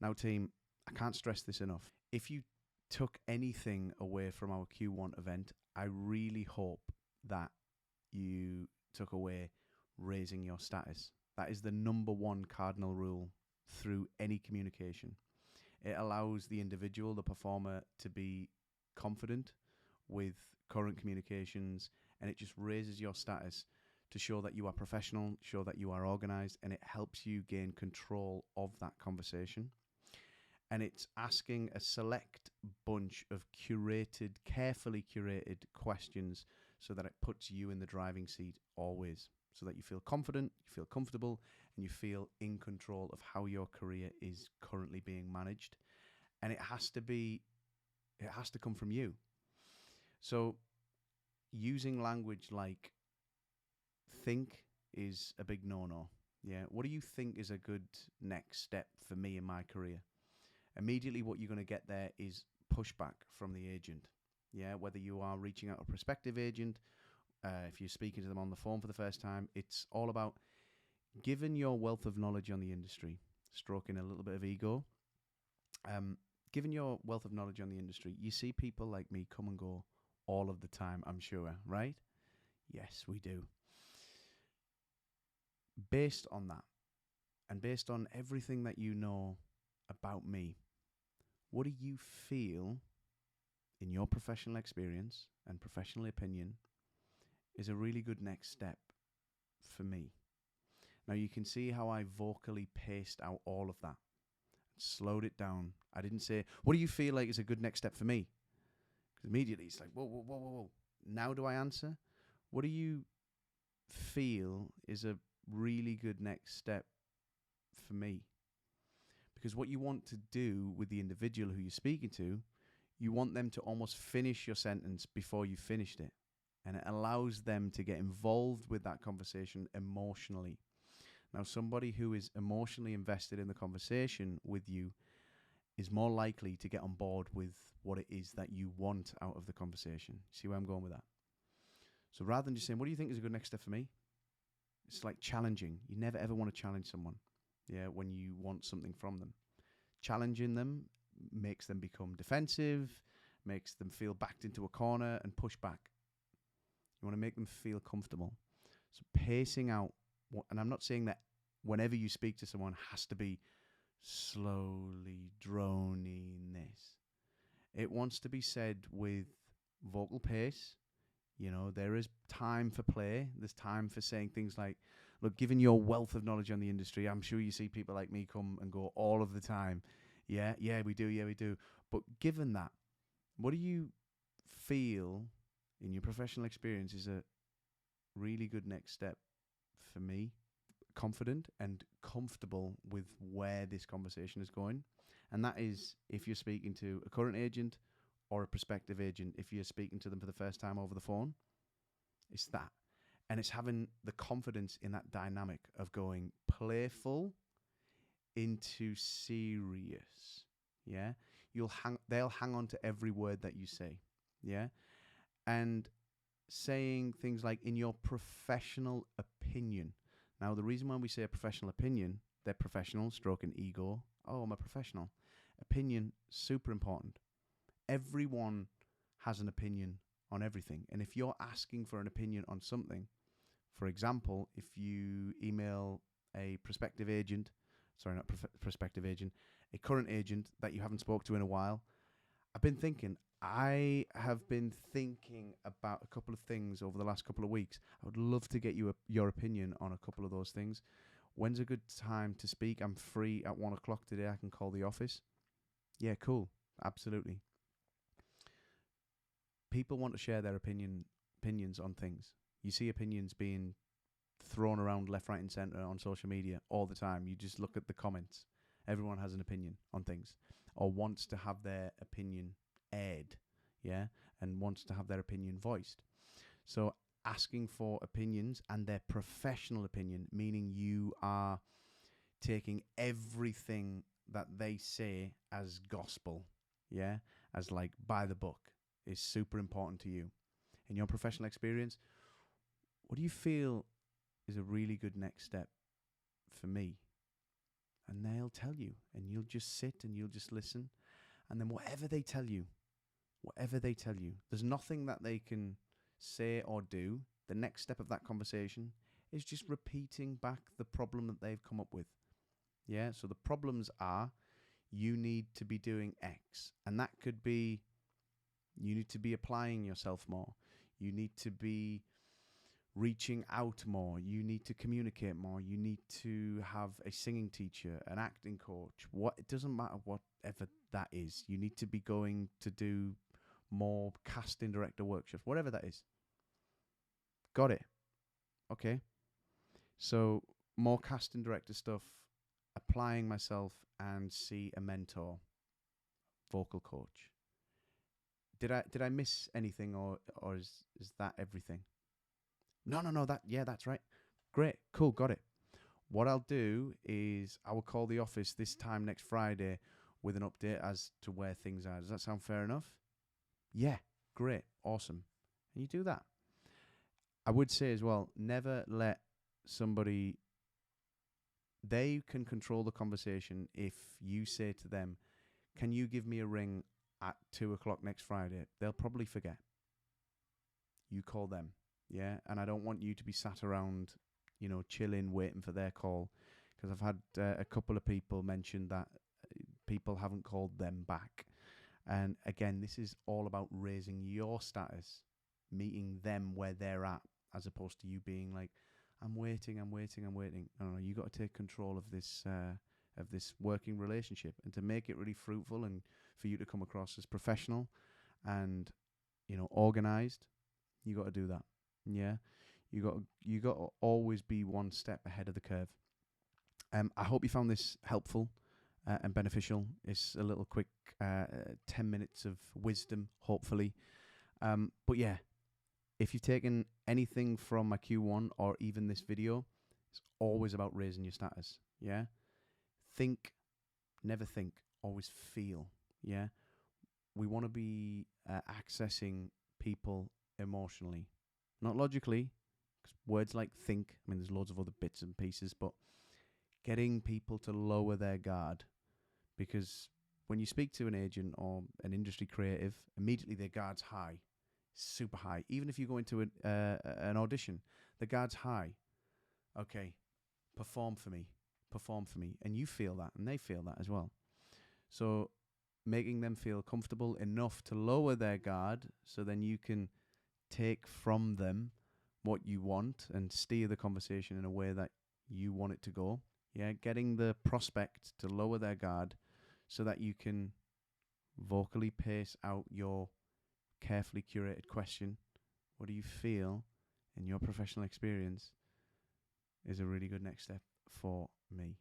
Now, team, I can't stress this enough. If you took anything away from our Q1 event, I really hope that you took away raising your status. That is the number one cardinal rule through any communication. It allows the individual, the performer, to be confident with current communications, and it just raises your status to show that you are professional, show that you are organized, and it helps you gain control of that conversation. And it's asking a select bunch of curated, carefully curated questions so that it puts you in the driving seat always, so that you feel confident, you feel comfortable, and you feel in control of how your career is currently being managed. And it has to come from you. So using language like think is a big no-no. Yeah. What do you think is a good next step for me in my career? Immediately what you're going to get there is pushback from the agent. Yeah. Whether you are reaching out to a prospective agent, if you're speaking to them on the phone for the first time, it's all about given your wealth of knowledge on the industry, stroking a little bit of ego, given your wealth of knowledge on the industry, you see people like me come and go all of the time, I'm sure, right? Yes, we do. Based on that, and based on everything that you know about me, what do you feel in your professional experience and professional opinion is a really good next step for me? Now you can see how I vocally paced out all of that, slowed it down. I didn't say, what do you feel like is a good next step for me? Because immediately it's like, whoa, whoa, whoa, whoa, whoa. Now do I answer? What do you feel is a really good next step for me? Because what you want to do with the individual who you're speaking to, you want them to almost finish your sentence before you finished it. And it allows them to get involved with that conversation emotionally. Now, somebody who is emotionally invested in the conversation with you is more likely to get on board with what it is that you want out of the conversation. See where I'm going with that? So rather than just saying, what do you think is a good next step for me? It's like challenging. You never ever want to challenge someone, when you want something from them. Challenging them makes them become defensive, makes them feel backed into a corner and push back. You want to make them feel comfortable. So pacing out, and I'm not saying that whenever you speak to someone has to be slowly droning this. It wants to be said with vocal pace. There is time for play. There's time for saying things like, look, given your wealth of knowledge on the industry, I'm sure you see people like me come and go all of the time. Yeah, we do. But given that, what do you feel in your professional experience is a really good next step for me? Confident and comfortable with where this conversation is going. And that is if you're speaking to a current agent or a prospective agent, if you're speaking to them for the first time over the phone, it's that. And it's having the confidence in that dynamic of going playful into serious. Yeah. They'll hang on to every word that you say. Yeah. And saying things like, in your professional opinion. Now, the reason why we say a professional opinion, they're professional, stroke an ego. Oh, I'm a professional. Opinion, super important. Everyone has an opinion on everything. And if you're asking for an opinion on something, for example, if you email a prospective agent, a current agent that you haven't spoke to in a while, I have been thinking about a couple of things over the last couple of weeks. I would love to get your opinion on a couple of those things. When's a good time to speak? I'm free at 1 o'clock today. I can call the office. Yeah, cool. Absolutely. People want to share their opinions on things. You see opinions being thrown around left, right, and centre on social media all the time. You just look at the comments. Everyone has an opinion on things or wants to have their opinion aired, and wants to have their opinion voiced. So asking for opinions and their professional opinion, meaning you are taking everything that they say as gospel, as like by the book, is super important to you. In your professional experience, what do you feel is a really good next step for me? and they'll tell you, and you'll just sit and you'll just listen. And then whatever they tell you, there's nothing that they can say or do. The next step of that conversation is just repeating back the problem that they've come up with. Yeah, so the problems are, you need to be doing X. And that could be, you need to be applying yourself more. You need to be reaching out more. You need to communicate more. You need to have a singing teacher, an acting coach. It doesn't matter whatever that is. You need to be going to do more casting director workshops, whatever that is. Got it. Okay. So more casting director stuff, applying myself, and see a mentor, vocal coach. Did I miss anything, or is that everything? No. That's right. Great. Cool. Got it. What I'll do is I will call the office this time next Friday with an update as to where things are. Does that sound fair enough? Yeah. Great. Awesome. And you do that. I would say as well, never let somebody, they can control the conversation if you say to them, can you give me a ring at 2:00 next Friday? They'll probably forget. You call them. Yeah. And I don't want you to be sat around, chilling, waiting for their call. Because I've had a couple of people mention that people haven't called them back. And again, this is all about raising your status, meeting them where they're at, as opposed to you being like, I'm waiting. No, you got to take control of this working relationship, and to make it really fruitful and for you to come across as professional and organized. You got to do that. Yeah, you got to always be one step ahead of the curve. I hope you found this helpful and beneficial. It's a little quick 10 minutes of wisdom, hopefully. But yeah, if you've taken anything from my Q1 or even this video, it's always about raising your status. Yeah, think, never think, always feel. Yeah, we want to be accessing people emotionally, not logically, because words like think, I mean, there's loads of other bits and pieces, but getting people to lower their guard, because when you speak to an agent or an industry creative, immediately their guard's high, super high. Even if you go into an audition, the guard's high. Okay, perform for me, and you feel that, and they feel that as well. So making them feel comfortable enough to lower their guard, so then you can take from them what you want and steer the conversation in a way that you want it to go. Yeah, getting the prospect to lower their guard so that you can vocally pace out your carefully curated question. What do you feel in your professional experience is a really good next step for me.